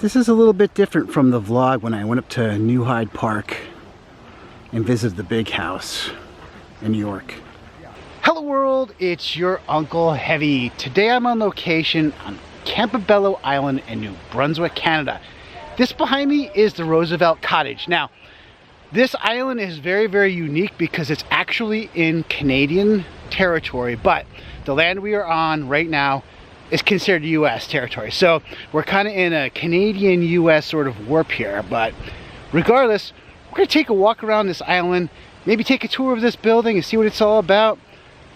This is a little bit different from the vlog when I went up to New Hyde Park and visited the big house in New York. Hello world, it's your Unkle Heavy. Today I'm on location on Campobello Island in New Brunswick, Canada. This behind me is the Roosevelt Cottage. Now, this island is very, very unique because it's actually in Canadian territory, but the land we are on right now is considered US territory. So we're kind of in a Canadian-US sort of warp here, but regardless, we're gonna take a walk around this island, maybe take a tour of this building and see what it's all about.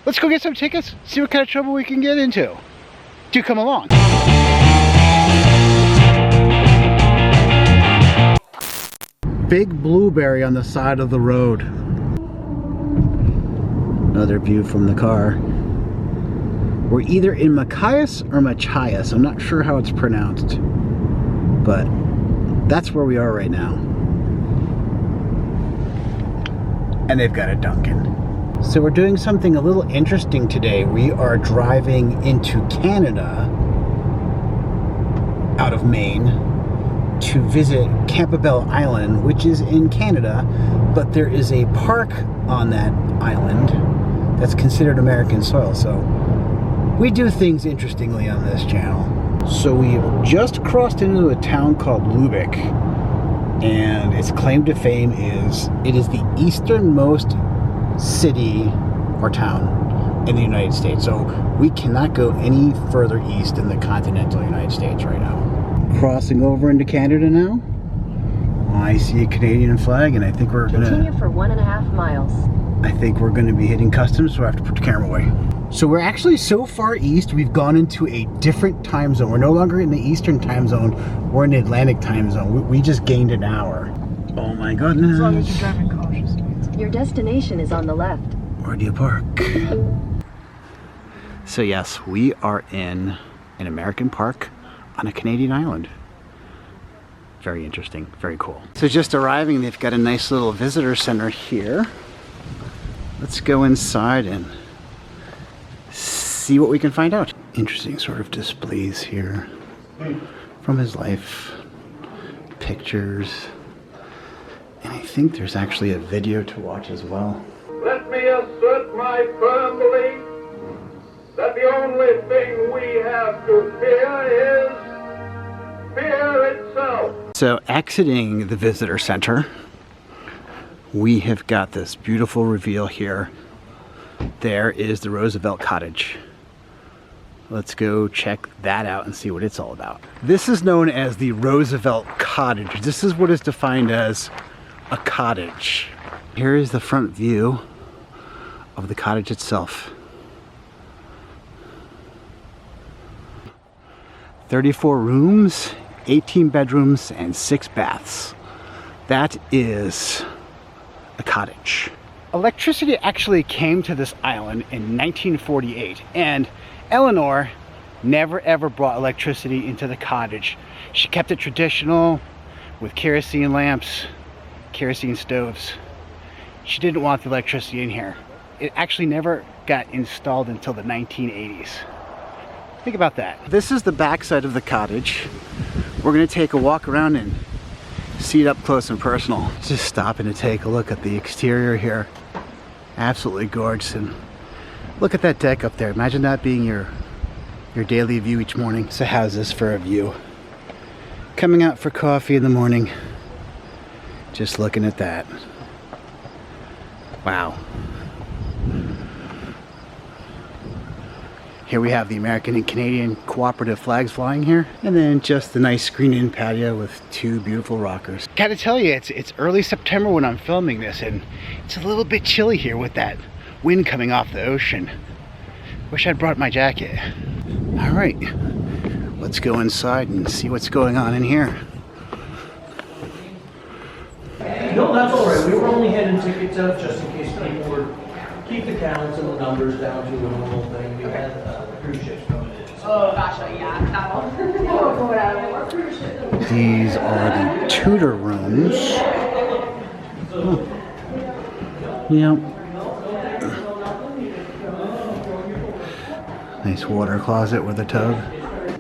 Let's go get some tickets, see what kind of trouble we can get into. Do come along. Big blueberry on the side of the road. Another view from the car. We're either in Machias or Machias. I'm not sure how it's pronounced, but that's where we are right now. And they've got a Dunkin'. So we're doing something a little interesting today. We are driving into Canada out of Maine to visit Campobello Island, which is in Canada, but there is a park on that island that's considered American soil. So we do things interestingly on this channel. So we have just crossed into a town called Lubec, and its claim to fame is it is the easternmost city or town in the United States. So we cannot go any further east in the continental United States right now. Crossing over into Canada now. I see a Canadian flag, and I think we're gonna continue for 1.5 miles. I think we're gonna be hitting customs, so I have to put the camera away. So we're actually so far east, we've gone into a different time zone. We're no longer in the Eastern time zone, we're in the Atlantic time zone. We just gained an hour. Oh my goodness. As long as you're driving cautiously. Your destination is on the left. Where do you park? So yes, we are in an American park on a Canadian island. Very interesting, very cool. So just arriving, they've got a nice little visitor center here. Let's go inside and see what we can find out. Interesting sort of displays here from his life, pictures, and I think there's actually a video to watch as well. Let me assert my firm belief that the only thing we have to fear is fear itself. So exiting the visitor center, we have got this beautiful reveal here. There is the Roosevelt Cottage. Let's go check that out and see what it's all about. This is known as the Roosevelt Cottage. This is what is defined as a cottage. Here is the front view of the cottage itself. 34 rooms, 18 bedrooms, and 6 baths. That is a cottage. Electricity actually came to this island in 1948, and Eleanor never ever brought electricity into the cottage. She kept it traditional with kerosene lamps, kerosene stoves. She didn't want the electricity in here. It actually never got installed until the 1980s. Think about that. This is the backside of the cottage. We're gonna take a walk around and see it up close and personal. Just stopping to take a look at the exterior here. Absolutely gorgeous, and look at that deck up there. Imagine that being your daily view each morning. So how's this for a view? Coming out for coffee in the morning, just looking at that. Wow. Here we have the American and Canadian cooperative flags flying here, and then just the nice screened-in patio with 2 beautiful rockers. Gotta tell you, it's early September when I'm filming this, and it's a little bit chilly here with that wind coming off the ocean. Wish I'd brought my jacket. All right, let's go inside and see what's going on in here. No, that's all right. We were only handing tickets out just in case people were keep the counts and the numbers down to a normal thing. We had cruise ships coming in. Oh, gotcha, yeah. These are the Tudor rooms. Oh. Yeah. Nice water closet with a tub.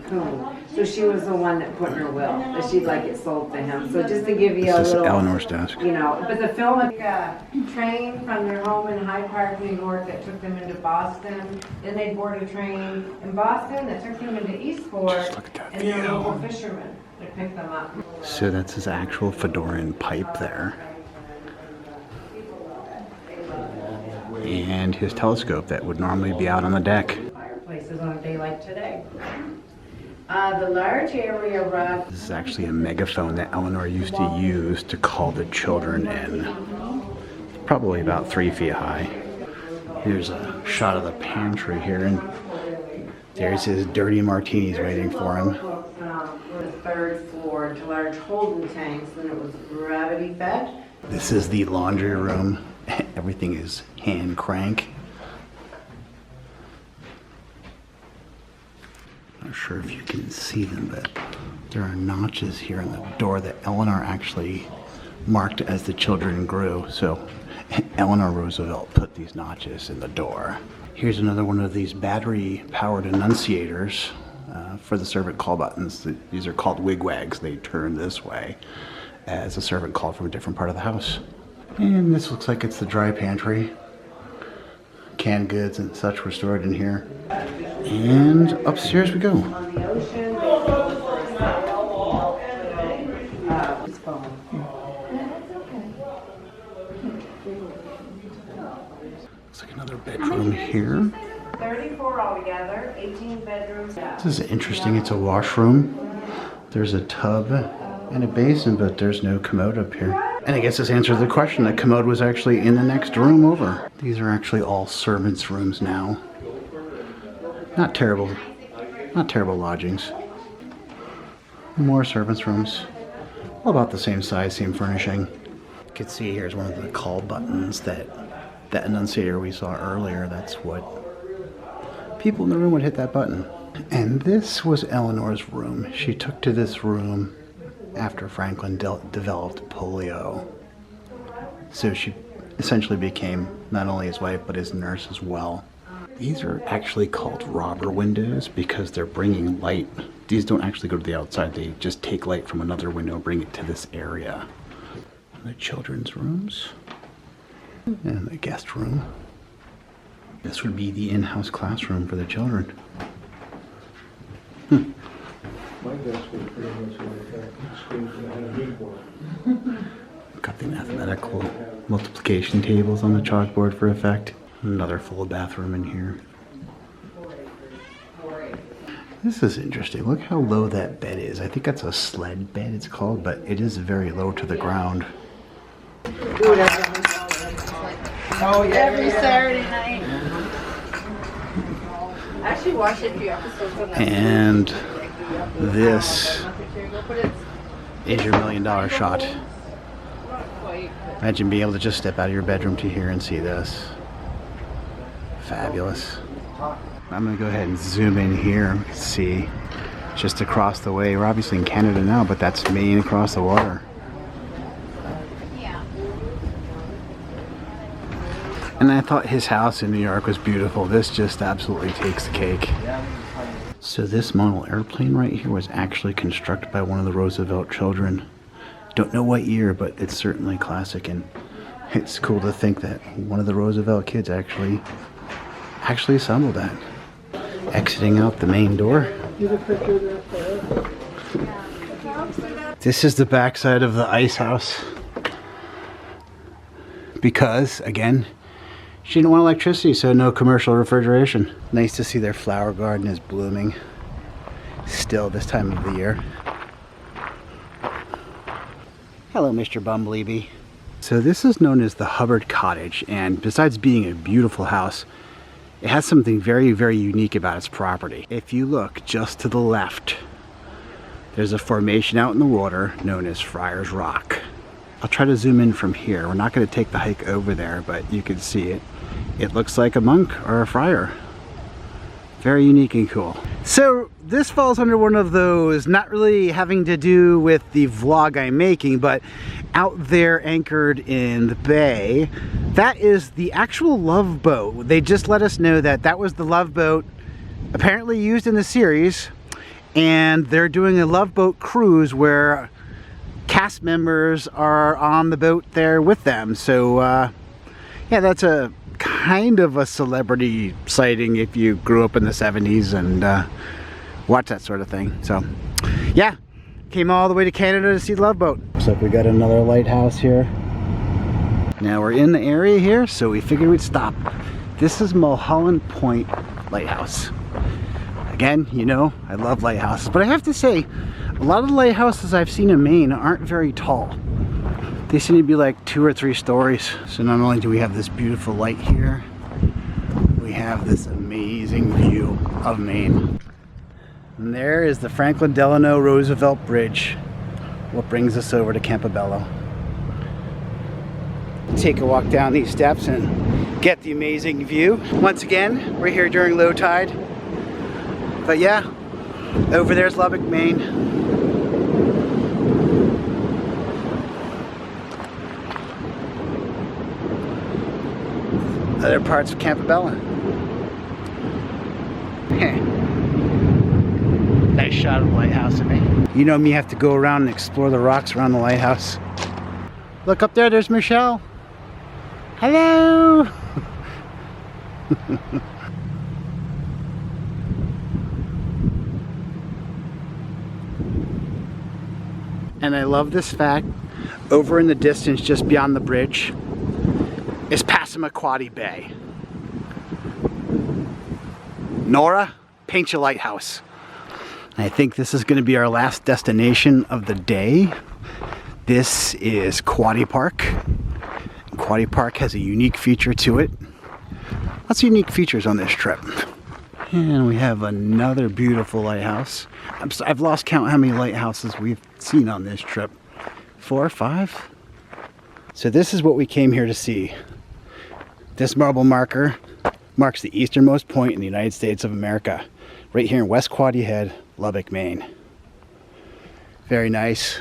Cool. So she was the one that put in her will that she'd like it sold to him. So just to give you a This is little, Eleanor's desk. you know, but the film, a train from their home in Hyde Park, New York, that took them into Boston. Then they boarded a train in Boston that took them into Eastport, Just look at that and there view. were local fishermen that picked them up. So that's his actual Fedoran pipe there. And his telescope that would normally be out on the deck. Fireplaces on a day like today. The large area rough. This is actually a megaphone that Eleanor used to use to call the children in. Probably about 3 feet high. Here's a shot of the pantry here, and there's his dirty martinis waiting for him. The third floor to large holding tanks, and it was gravity fed. This is the laundry room. Everything is hand crank. Not sure if you can see them, but there are notches here in the door that Eleanor actually marked as the children grew. So Eleanor Roosevelt put these notches in the door. Here's another one of these battery-powered annunciators for the servant call buttons. These are called wigwags. They turn this way as a servant called from a different part of the house. And this looks like it's the dry pantry. Canned goods and such were stored in here. And upstairs we go. On the ocean, Looks like another bedroom here. 34 altogether, 18 bedrooms. This is interesting. It's a washroom. There's a tub and a basin, but there's no commode up here. And I guess this answers the question. The commode was actually in the next room over. These are actually all servants' rooms now. Not terrible lodgings. More servants' rooms. All about the same size, same furnishing. You can see here's one of the call buttons that annunciator we saw earlier. That's what people in the room would hit that button. And this was Eleanor's room. She took to this room after Franklin developed polio. So she essentially became not only his wife, but his nurse as well. These are actually called robber windows because they're bringing light. These don't actually go to the outside. They just take light from another window and bring it to this area. The children's rooms and the guest room. This would be the in-house classroom for the children. My desk was pretty much like that. Schools that had a big one. Got the mathematical multiplication tables on the chalkboard for effect. Another full bathroom in here. This is interesting. Look how low that bed is. I think that's a sled bed it's called, but it is very low to the ground. Oh, yeah. Every Saturday night. I actually watched a few episodes on that. And this is your $1 million shot. Imagine being able to just step out of your bedroom to here and see this. Fabulous. I'm gonna go ahead and zoom in here. See, just across the way. We're obviously in Canada now, but that's Maine across the water. And I thought his house in New York was beautiful. This just absolutely takes the cake. So this model airplane right here was actually constructed by one of the Roosevelt children. Don't know what year, but it's certainly classic, and it's cool to think that one of the Roosevelt kids actually assembled that. Exiting out the main door. This is the backside of the ice house. Because, again, she didn't want electricity, so no commercial refrigeration. Nice to see their flower garden is blooming still this time of the year. Hello, Mr. Bumblebee. So this is known as the Hubbard Cottage, and besides being a beautiful house, it has something very, very unique about its property. If you look just to the left, there's a formation out in the water known as Friar's Rock. I'll try to zoom in from here. We're not going to take the hike over there, but you can see it. It looks like a monk or a friar. Very unique and cool. So this falls under one of those, not really having to do with the vlog I'm making, but out there anchored in the bay, that is the actual Love Boat. They just let us know that that was the Love Boat apparently used in the series. and they're doing a Love Boat cruise where cast members are on the boat there with them. So yeah, that's a kind of a celebrity sighting if you grew up in the 70s and watch that sort of thing. So yeah, came all the way to Canada to see the Love Boat. Looks like we got another lighthouse here. Now we're in the area here, so we figured we'd stop. This is Mulholland Point Lighthouse. Again, you know, I love lighthouses, but I have to say, a lot of the lighthouses I've seen in Maine aren't very tall. They seem to be like 2 or 3 stories. So not only do we have this beautiful light here, we have this amazing view of Maine. And there is the Franklin Delano Roosevelt Bridge, what brings us over to Campobello. Take a walk down these steps and get the amazing view. Once again, we're here during low tide. But yeah, over there's Lubec, Maine. Other parts of Campobello. Nice shot of the lighthouse of me. You know me, have to go around and explore the rocks around the lighthouse. Look up there, there's Michelle. Hello! And I love this fact, over in the distance just beyond the bridge is Passamaquoddy Bay. Nora, paint your lighthouse. I think this is going to be our last destination of the day. This is Quoddy Park. Quoddy Park has a unique feature to it. Lots of unique features on this trip. And we have another beautiful lighthouse. I've lost count how many lighthouses we've seen on this trip. 4 or 5? So this is what we came here to see. This marble marker marks the easternmost point in the United States of America. Right here in West Quoddy Head, Lubec, Maine. Very nice.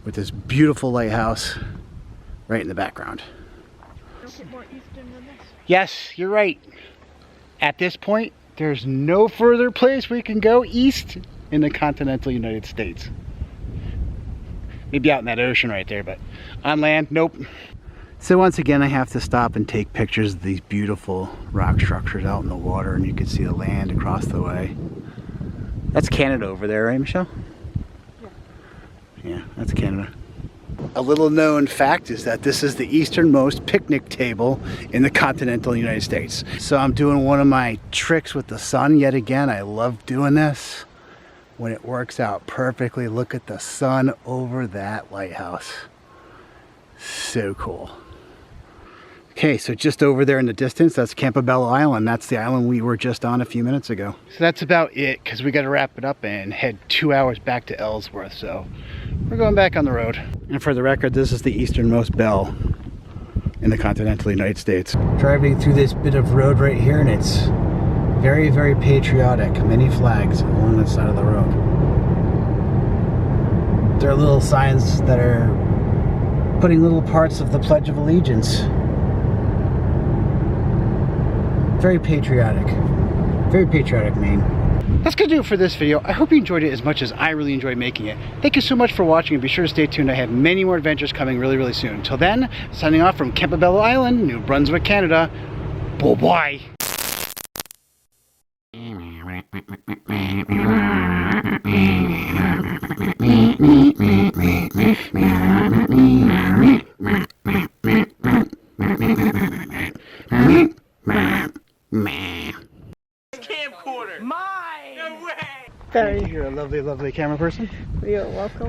With this beautiful lighthouse right in the background. Yes, you're right. At this point, there's no further place we can go east in the continental United States. Maybe out in that ocean right there, but on land, nope. So once again, I have to stop and take pictures of these beautiful rock structures out in the water, and you can see the land across the way. That's Canada over there, right, Michelle? Yeah, that's Canada. A little known fact is that this is the easternmost picnic table in the continental United States. So I'm doing one of my tricks with the sun yet again. I love doing this when it works out perfectly. Look at the sun over that lighthouse. So cool. Okay, so just over there in the distance, that's Campobello Island. That's the island we were just on a few minutes ago. So that's about it, because we got to wrap it up and head 2 hours back to Ellsworth. So we're going back on the road. And for the record, this is the easternmost bell in the continental United States. Driving through this bit of road right here, and it's very, very patriotic. Many flags along the side of the road. There are little signs that are putting little parts of the Pledge of Allegiance. Very patriotic Maine. That's gonna do it for this video. I hope you enjoyed it as much as I really enjoyed making it. Thank you so much for watching, and be sure to stay tuned. I have many more adventures coming really, really soon. Till then, signing off from Campobello Island, New Brunswick, Canada. Bye-bye. Camcorder. Mine! No way! You're a lovely, lovely camera person. You're welcome.